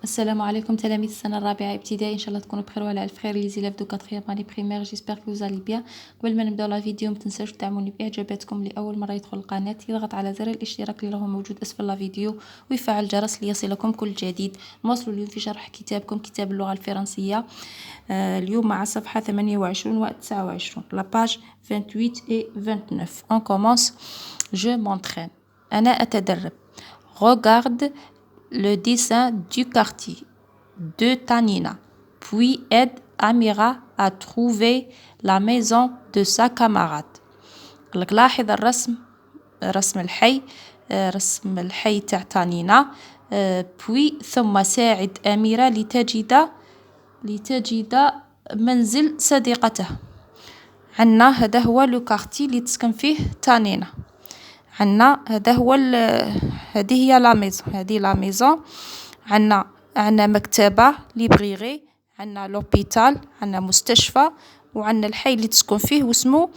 السلام عليكم تلاميذ السنة الرابعة ابتدائي، إن شاء الله تكونوا بخير وعلى ألف خير. لي زيلاف دو كاتريام اني بريمير، جيسبر كو زالي بيان. قبل ما نبداو لا فيديو متنساوش تدعموني بإعجاباتكم. لأول مرة يدخل القناة يضغط على زر الاشتراك اللي راهو موجود أسفل لا فيديو ويفعل الجرس ليصلكم كل جديد. نواصلوا اليوم في شرح كتابكم، كتاب اللغة الفرنسية. اليوم مع الصفحة 28 و 29 لا باج 28 et 29. On commence. Je m'entraîne. أنا أتدرب. Regarde le dessin du quartier de Tanina, puis aide Amira à trouver la maison de sa camarade. لاحظ رسم الحي تاع تانينا. puis ثم ساعد أميرة لتجد منزل صديقته. عنا هذا هو لو كارتي اللي تسكن فيه تانينا. عنا هذا هو هذه هي لا ميزون. عنا مكتبة ليبريري، عنا لوبيتال، عنا مستشفى، وعنا الحي اللي تسكن فيه واسمه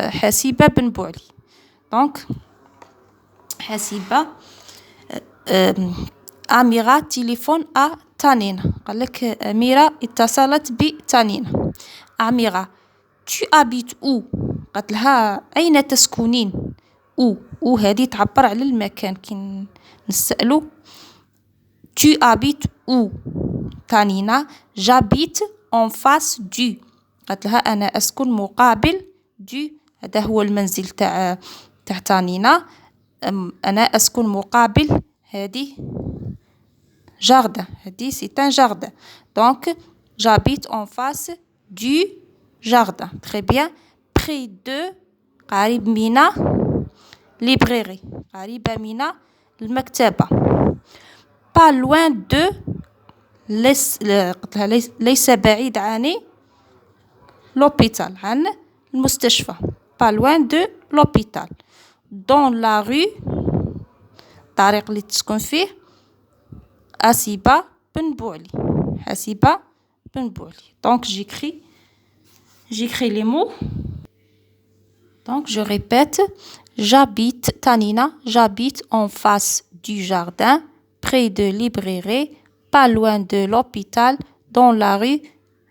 حسيبة بن بوعلي. دونك حسيبة. أميرة تليفون تانينا. قال لك أميرة اتصلت بتانينا. أميرة tu habites où؟ قالت لها أين تسكنين؟ او هذه تعبر على المكان. كي نسألو tu habites où؟ تانينا j'habite en face du. قالت لها أنا أسكن مقابل du. هذا هو المنزل تاع تانينا. أنا أسكن مقابل هذه جاردن. هذه سي ان جاردن. دونك j'habite en face du jardin. Très bien. Près de قريب من librairie. قريبة من المكتبة. Pas loin de ليس بعيد عن l'hôpital، عن المستشفى. Pas loin de l'hôpital. Dans la rue، الطريق اللي تسكن فيه، حسيبة بن بوعلي. حسيبة بن بوعلي. Donc j'écris les mots. Donc je répète. J'habite Tanina, j'habite en face du jardin, près de librairie, pas loin de l'hôpital, dans la rue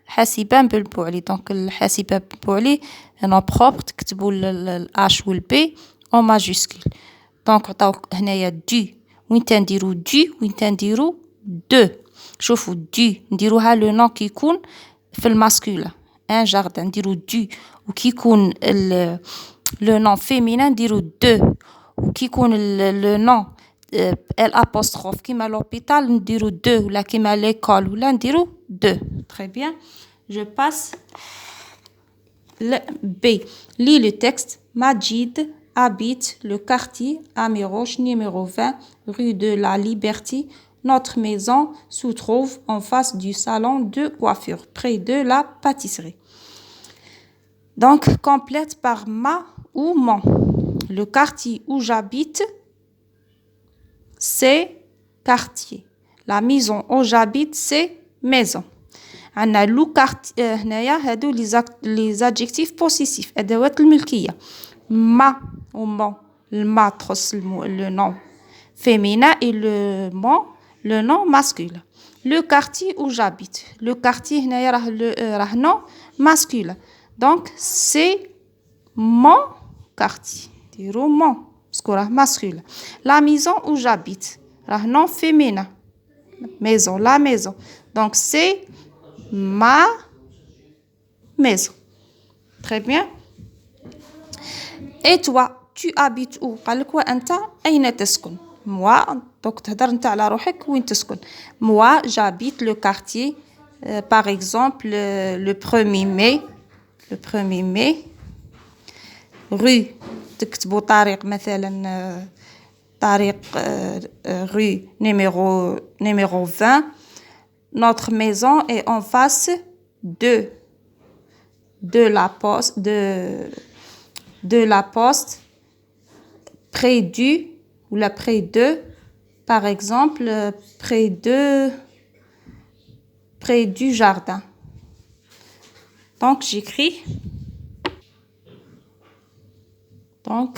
حسيبة بن بوعلي. دونك الحسيبة بن بوعلي نو بروبر، تكتبوا الاش والبي او ماجيسكول. دونك عطاوك هنايا دي، وين تنديرو دي وين تنديرو دو. شوفوا دي نديروها لو نون كي يكون في الماسكولا ان جاردن نديرو دي، وكي يكون لو نون فيمينا نديرو دو، وكي يكون لو نون ال apostrophe كيما لوبيتال نديرو دو، ولا كيما ليكول ولا نديرو دو. Très bien. Je passe le B. Lis le texte. Majid habite le quartier Amiroche numéro 20 rue de la Liberté. Notre maison se trouve en face du salon de coiffure, près de la pâtisserie. Donc, complète par ma ou mon. Le quartier où j'habite, c'est quartier. La maison où j'habite, c'est maison. عندنا لو كارتي. هنايا هادو لي زادجيكتيف بوسيسيف، ادوات الملكيه. ما ومون. الما تخص لو نون فيمينا اي لو مون لو نون ماسكول. لو كارتي او جابيت. لو كارتي هنايا راه نون ماسكول. دونك سي مون كارتي. ديرو مون باسكو راه ماسكول. لا ميزون او جابيت راه نون فيمينا. ميزون لا ميزون. دونك سي ma maison. Très bien. Et toi, tu habites où؟ قالك وأنت أين تسكن؟ moi donc تهدر أنت على روحك وين تسكن. moi j'habite le quartier par exemple le 1er mai. le 1er mai rue تكتبوا طريق مثلا طريق rue numéro 20. Notre maison est en face de la poste, près du ou la près de, par exemple près du jardin. Donc j'écris. Donc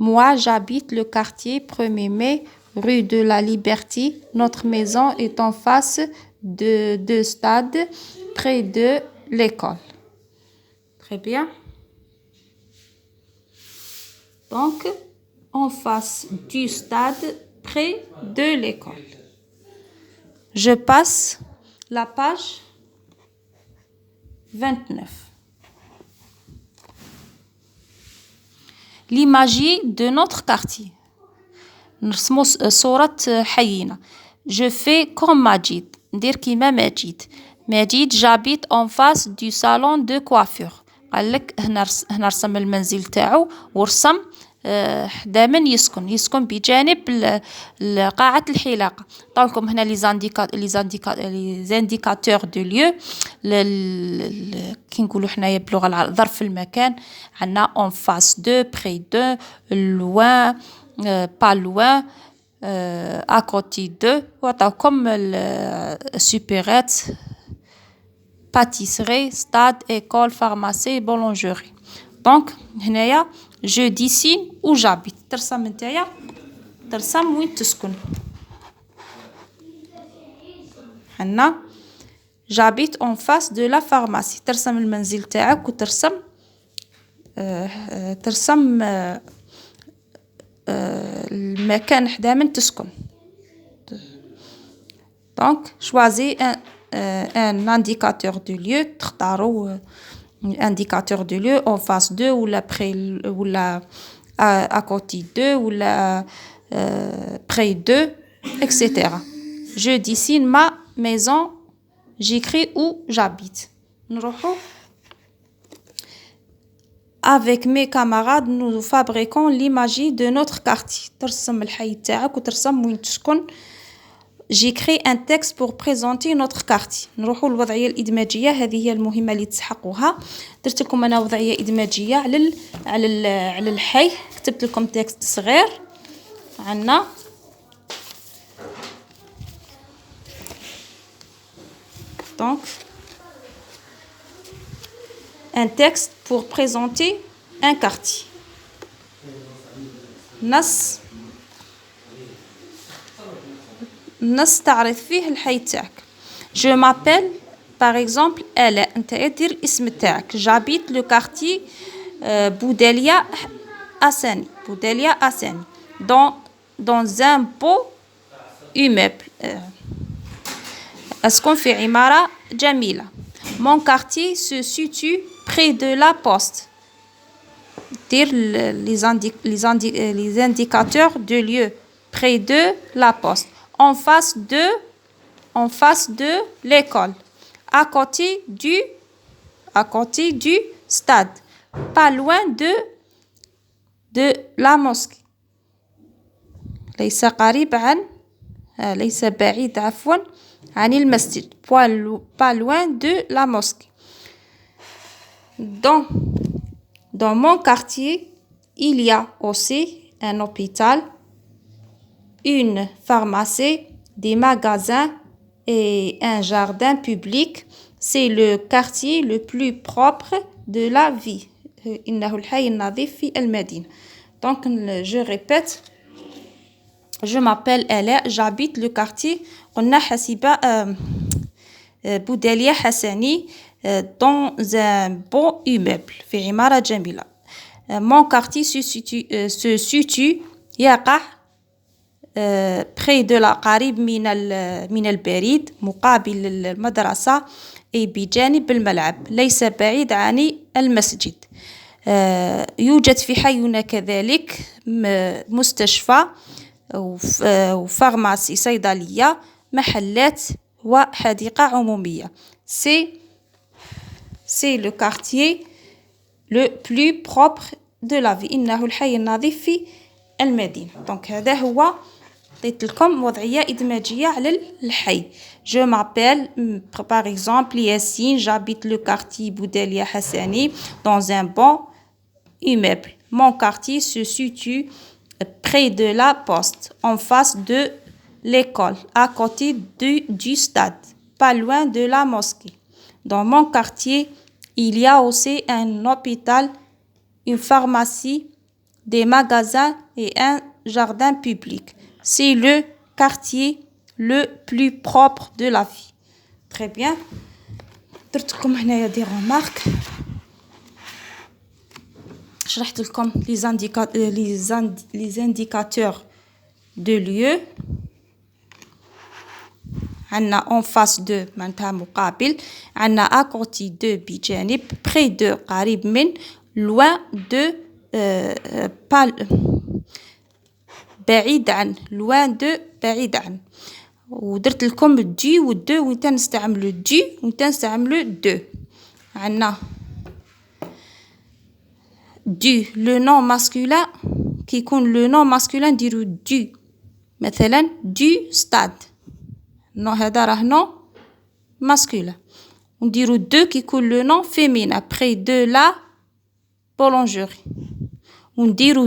moi j'habite le quartier 1er mai rue de la Liberté. Notre maison est en face de deux stades, près de l'école. Très bien. Donc, en face du stade, près de l'école. Je passe la page 29. L'imagerie de notre quartier. نرسمو صورة حينا. Je fais comme ماجد. ندير كيما ماجد j'habite en face du salon de coiffure. قالك هنا رسم المنزل تاعو ورسم حدا من يسكن بجانب قاعة الحلاقة. طالكم هنا لي زانديكاتور دو ليو كي نقولوا حنايا باللغة العربية ظرف المكان. عندنا en face de, près de, loin, pas loin, à côté de. وعطاوكم السوبرات pâtisserie, stade, école, pharmacie, boulangerie. Donc هنايا je dessine où j'habite. ترسم نتايا ترسم وين تسكن. هنا j'habite en face de la pharmacie. ترسم المنزل تاعك وترسم المكان حدا من تسكن. Donc choisis un indicateur de lieu. تختاروا indicateur de lieu en face de ou la à côté de ou la près de, etc. Je dessine ma maison. J'écris où j'habite. نروحو. Avec mes camarades, nous fabriquons l'imagerie de notre quartier. ترسم الحي تاعك وترسم وين تسكن. J'écris un texte pour présenter notre quartier. نروحوا للوضعية الإدماجية. هذه هي المهمة اللي تسحقوها. درت لكم أنا وضعية إدماجية على الحي. كتبت لكم تكست صغير. عنا donc un texte pour présenter un quartier. نص تعرف فيه الحي تاعك. Je m'appelle par exemple Ala. انت دير الاسم تاعك. j'habite le quartier بوداليا أساني. بوداليا أساني dans un beau immeuble. أسكن في عمارة جميلة. Mon quartier se situe près de la poste. Dire les indicateurs de lieu près de la poste. En face de l'école. À côté du stade. Pas loin de la mosquée. ليس قريب عن ليس بعيد عفوا عن المسجد. Pas loin de la mosquée. Dans mon quartier, il y a aussi un hôpital, une pharmacie, des magasins et un jardin public. C'est le quartier le plus propre de la vie. إنه الحي النظيف في المدينة. Donc je répète. Je m'appelle Ala. J'habite le quartier قلنا حسيبة بوداليا حساني dans un beau immeuble في عمارة جميلة. Mon quartier se situe يقع près de la قريب من البريد مقابل المدرسة أي بجانب الملعب. ليس بعيد عن المسجد. يوجد في حينا كذلك مستشفى وفارماسي صيدلية محلات وحديقة عمومية. C'est le quartier le plus propre de la vie. إنه الحي النظيف في المدينة. Donc هذا هو عطيت لكم وضعية إدماجية على الحي. Je m'appelle par exemple Yassine. J'habite le quartier بوداليا حساني dans un bon immeuble. Mon quartier se situe près de la poste, en face de l'école, à côté du stade, pas loin de la mosquée. Dans mon quartier, il y a aussi un hôpital, une pharmacie, des magasins et un jardin public. c'est le quartier le plus propre de la ville. Très bien. درتكم هنايا des remarques. شرحت لكم les indicateurs de lieu. عنا en face de معناتها مقابل. عنا à côté de بجانب. près de قريب من. loin de pas بعيد عن. loin de بعيد عن. ودرت لكم دي والدو وين تنستعملوا دي وين تنستعملوا دو. عنا du le nom masculin كي يكون le nom masculin نديرو du مثلا du stade نو هذا راه نو masculin ونديرو دو كي يكون le nom féminin près de la boulangerie ونديرو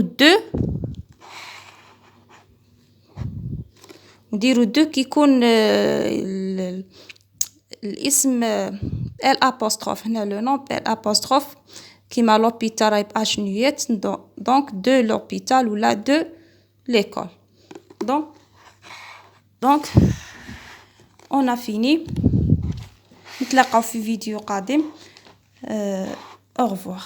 دو كي يكون الاسم الابوستروف هنا لو نون الابوستروف كيما لوبيتال راهي باش نيات دونك دو لوبيتال ولا دو ليكول دونك اون ا فيني نتلاقاو في فيديو قادم. au revoir.